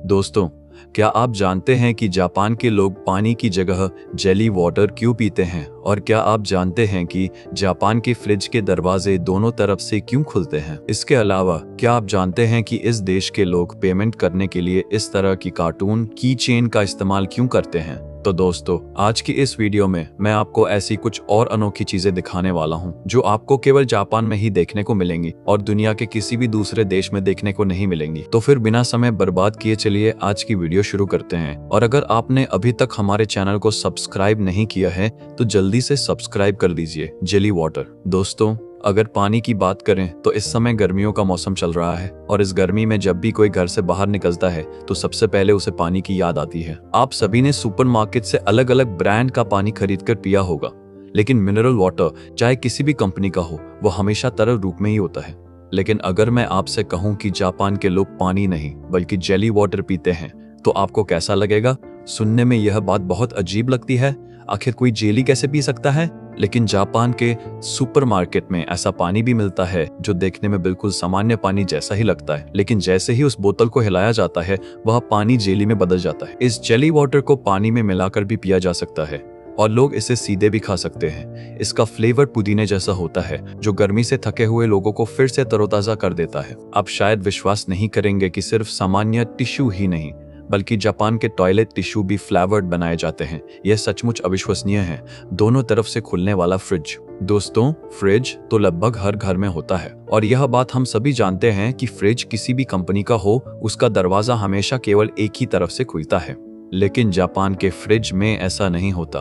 दोस्तों, क्या आप जानते हैं कि जापान के लोग पानी की जगह जेली वाटर क्यों पीते हैं? और क्या आप जानते हैं कि जापान के फ्रिज के दरवाजे दोनों तरफ से क्यों खुलते हैं? इसके अलावा क्या आप जानते हैं कि इस देश के लोग पेमेंट करने के लिए इस तरह की कार्टून की चेन का इस्तेमाल क्यों करते हैं? तो दोस्तों, आज की इस वीडियो में मैं आपको ऐसी कुछ और अनोखी चीजें दिखाने वाला हूं जो आपको केवल जापान में ही देखने को मिलेंगी और दुनिया के किसी भी दूसरे देश में देखने को नहीं मिलेंगी। तो फिर बिना समय बर्बाद किए चलिए आज की वीडियो शुरू करते हैं। और अगर आपने अभी तक हमारे चैनल को सब्सक्राइब नहीं किया है तो जल्दी से सब्सक्राइब कर दीजिए। Jelly water. दोस्तों, अगर पानी की बात करें तो इस समय गर्मियों का मौसम चल रहा है और इस गर्मी में जब भी कोई घर से बाहर निकलता है तो सबसे पहले उसे पानी की याद आती है। आप सभी ने सुपरमार्केट से अलग अलग ब्रांड का पानी खरीदकर पिया होगा, लेकिन मिनरल वाटर चाहे किसी भी कंपनी का हो, वो हमेशा तरल रूप में ही होता है। लेकिन अगर मैं आपसे कहूँ कि जापान के लोग पानी नहीं बल्कि जेली वाटर पीते हैं तो आपको कैसा लगेगा? सुनने में यह बात बहुत अजीब लगती है। आखिर कोई जेली कैसे पी सकता है? लेकिन जापान के सुपरमार्केट में ऐसा पानी भी मिलता है जो देखने में बिल्कुल सामान्य पानी जैसा ही लगता है, लेकिन जैसे ही उस बोतल को हिलाया जाता है वह पानी जेली में बदल जाता है। इस जेली वाटर को पानी में मिलाकर भी पिया जा सकता है और लोग इसे सीधे भी खा सकते हैं। इसका फ्लेवर पुदीने जैसा होता है जो गर्मी से थके हुए लोगों को फिर से तरोताजा कर देता है। आप शायद विश्वास नहीं करेंगे कि सिर्फ सामान्य टिश्यू ही नहीं बल्कि जापान के टॉयलेट टिश्यू भी फ्लेवर्ड बनाए जाते हैं। यह सचमुच अविश्वसनीय है। दोनों तरफ से खुलने वाला फ्रिज। दोस्तों, फ्रिज तो लगभग हर घर में होता है और यह बात हम सभी जानते हैं कि फ्रिज किसी भी कंपनी का हो, उसका दरवाजा हमेशा केवल एक ही तरफ से खुलता है। लेकिन जापान के फ्रिज में ऐसा नहीं होता।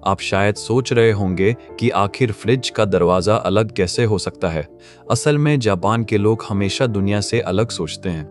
आप शायद सोच रहे होंगे कि आखिर फ्रिज का दरवाजा अलग कैसे हो सकता है। असल में जापान के लोग हमेशा दुनिया से अलग सोचते हैं।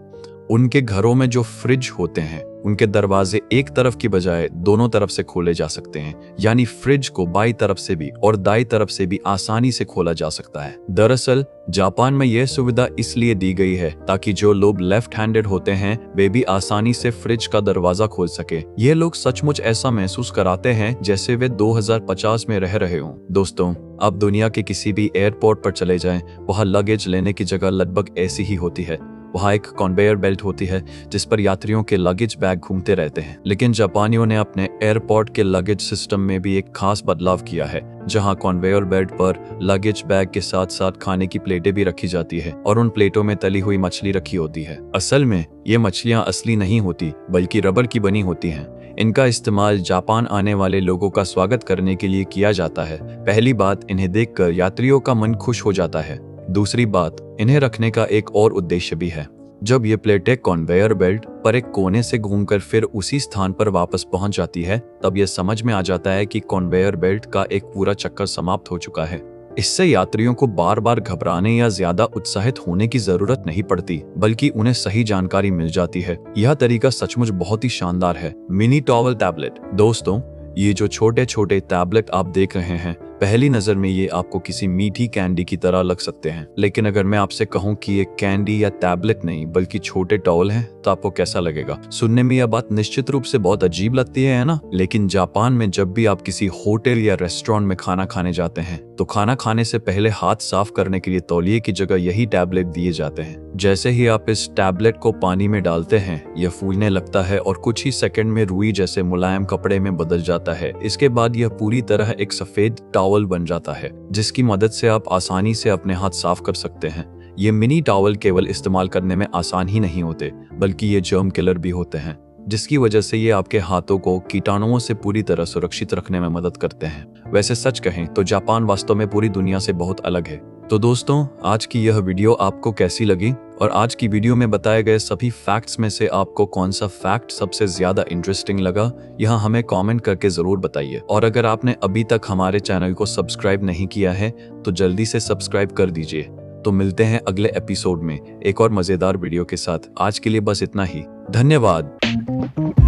उनके घरों में जो फ्रिज होते हैं उनके दरवाजे एक तरफ की बजाय दोनों तरफ से खोले जा सकते हैं, यानी फ्रिज को बाईं तरफ से भी और दाईं तरफ से भी आसानी से खोला जा सकता है। दरअसल जापान में यह सुविधा इसलिए दी गई है ताकि जो लोग लेफ्ट हैंडेड होते हैं वे भी आसानी से फ्रिज का दरवाजा खोल सके। ये लोग सचमुच ऐसा महसूस कराते हैं जैसे वे 2050 में रह रहे हों। दोस्तों, आप दुनिया के किसी भी एयरपोर्ट पर चले जाएं, वहाँ लगेज लेने की जगह लगभग ऐसी ही होती है। वहाँ एक कन्वेयर बेल्ट होती है जिस पर यात्रियों के लगेज बैग घूमते रहते हैं। लेकिन जापानियों ने अपने एयरपोर्ट के लगेज सिस्टम में भी एक खास बदलाव किया है, जहाँ कन्वेयर बेल्ट पर लगेज बैग के साथ साथ खाने की प्लेटें भी रखी जाती है और उन प्लेटों में तली हुई मछली रखी होती है। असल में ये मछलियाँ असली नहीं होती बल्कि रबर की बनी होती हैं। इनका इस्तेमाल जापान आने वाले लोगों का स्वागत करने के लिए किया जाता है। पहली बात, इन्हें देखकर यात्रियों का मन खुश हो जाता है। दूसरी बात, इन्हें रखने का एक और उद्देश्य भी है। जब ये प्लेटें कन्वेयर बेल्ट पर एक कोने से घूमकर फिर उसी स्थान पर वापस पहुंच जाती है, तब यह समझ में आ जाता है कि कन्वेयर बेल्ट का एक पूरा चक्कर समाप्त हो चुका है। इससे यात्रियों को बार बार घबराने या ज्यादा उत्साहित होने की जरूरत नहीं पड़ती, बल्कि उन्हें सही जानकारी मिल जाती है। यह तरीका सचमुच बहुत ही शानदार है। Mini towel tablet. दोस्तों, ये जो छोटे छोटे टैबलेट आप देख रहे हैं, पहली नजर में ये आपको किसी मीठी कैंडी की तरह लग सकते हैं, लेकिन अगर मैं आपसे कहूं कि ये कैंडी या टैबलेट नहीं बल्कि छोटे टॉवल हैं तो आपको कैसा लगेगा? सुनने में यह बात निश्चित रूप से बहुत अजीब लगती है ना? लेकिन जापान में जब भी आप किसी होटल या रेस्टोरेंट में खाना खाने जाते हैं तो खाना खाने से पहले हाथ साफ करने के लिए तौलिए की जगह यही टैबलेट दिए जाते हैं। जैसे ही आप इस टैबलेट को पानी में डालते हैं यह फूलने लगता है और कुछ ही सेकंड में रुई जैसे मुलायम कपड़े में बदल जाता है। इसके बाद यह पूरी तरह एक सफेद टॉवल बन जाता है जिसकी मदद से आप आसानी से अपने हाथ साफ कर सकते हैं। ये मिनी टॉवल केवल इस्तेमाल करने में आसान ही नहीं होते बल्कि ये जर्म किलर भी होते हैं, जिसकी वजह से ये आपके हाथों को कीटाणुओं से पूरी तरह सुरक्षित रखने में मदद करते हैं। वैसे सच कहें तो जापान वास्तव में पूरी दुनिया से बहुत अलग है। तो दोस्तों, आज की यह वीडियो आपको कैसी लगी और आज की वीडियो में बताए गए सभी फैक्ट्स में से आपको कौन सा फैक्ट सबसे ज्यादा इंटरेस्टिंग लगा, यह हमें कमेंट करके जरूर बताइए। और अगर आपने अभी तक हमारे चैनल को सब्सक्राइब नहीं किया है तो जल्दी से सब्सक्राइब कर दीजिए। तो मिलते हैं अगले एपिसोड में एक और मजेदार वीडियो के साथ। आज के लिए बस इतना ही। धन्यवाद।